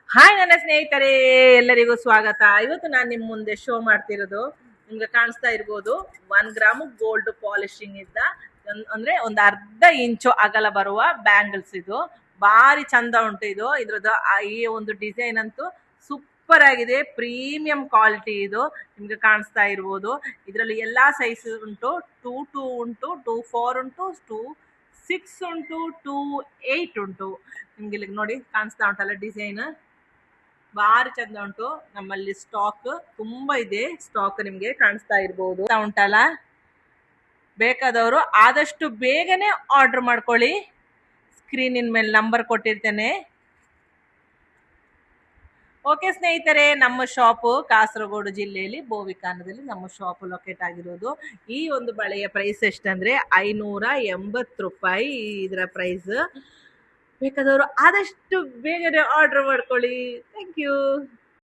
Hi ನನ್ನ ಸ್ನೇಹಿತರೆ, ಎಲ್ಲರಿಗೂ ಸ್ವಾಗತ. ಇವತ್ತು ನಾನು ನಿಮ್ ಮುಂದೆ ಶೋ ಮಾಡ್ತಿರೋದು ನಿಮ್ಗೆ ಕಾಣಿಸ್ತಾ ಇರ್ಬೋದು. 1 ಗ್ರಾಮ್ ಗೋಲ್ಡ್ ಪಾಲಿಶಿಂಗ್ ಇದ್ದ ಅಂದ್ರೆ ಒಂದು ಅರ್ಧ ಇಂಚು ಅಗಲ ಬರುವ ಬ್ಯಾಂಗಲ್ಸ್. ಇದು ಭಾರಿ ಚಂದ ಉಂಟು. ಇದ್ರದ್ದು ಈ ಒಂದು ಡಿಸೈನ್ ಅಂತೂ ಸೂಪರ್ ಆಗಿದೆ, ಪ್ರೀಮಿಯಂ ಕ್ವಾಲಿಟಿ. ಇದು ನಿಮ್ಗೆ ಕಾಣಿಸ್ತಾ ಇರ್ಬೋದು. ಇದರಲ್ಲಿ ಎಲ್ಲಾ ಸೈಜ್ ಉಂಟು. 2 ಉಂಟು, 2 4 ಉಂಟು, 2 6 ಉಂಟು, 2 8 ಉಂಟು. ನಿಮ್ಗೆ ಇಲ್ಲಿ ನೋಡಿ ಕಾಣಿಸ್ತಾ ಉಂಟಲ್ಲ ಡಿಸೈನ್, ಭಾರಿ ಚಂದ ಉಂಟು. ನಮ್ಮಲ್ಲಿ ಸ್ಟಾಕ್ ತುಂಬಾ ಇದೆ. ಸ್ಟಾಕ್ ನಿಮ್ಗೆ ಕಾಣಿಸ್ತಾ ಇರ್ಬೋದು ಉಂಟಲ್ಲ. ಬೇಕಾದವರು ಆದಷ್ಟು ಬೇಗನೆ ಆರ್ಡರ್ ಮಾಡ್ಕೊಳ್ಳಿ. ಸ್ಕ್ರೀನಿನ ಮೇಲೆ ನಂಬರ್ ಕೊಟ್ಟಿರ್ತೇನೆ. ಓಕೆ ಸ್ನೇಹಿತರೆ, ನಮ್ಮ ಶಾಪು ಕಾಸರಗೋಡು ಜಿಲ್ಲೆಯಲ್ಲಿ ಬೋವಿಖಾನದಲ್ಲಿ ನಮ್ಮ ಶಾಪ್ ಲೊಕೇಟ್ ಆಗಿರೋದು. ಈ ಒಂದು ಬಳೆಯ ಪ್ರೈಸ್ ಎಷ್ಟಂದ್ರೆ 580 ರೂಪಾಯಿ ಇದರ ಪ್ರೈಸ್. ಬೇಕಾದವರು ಆದಷ್ಟು ಬೇಗನೆ ಆರ್ಡರ್ ಮಾಡ್ಕೊಳ್ಳಿ. Thank you.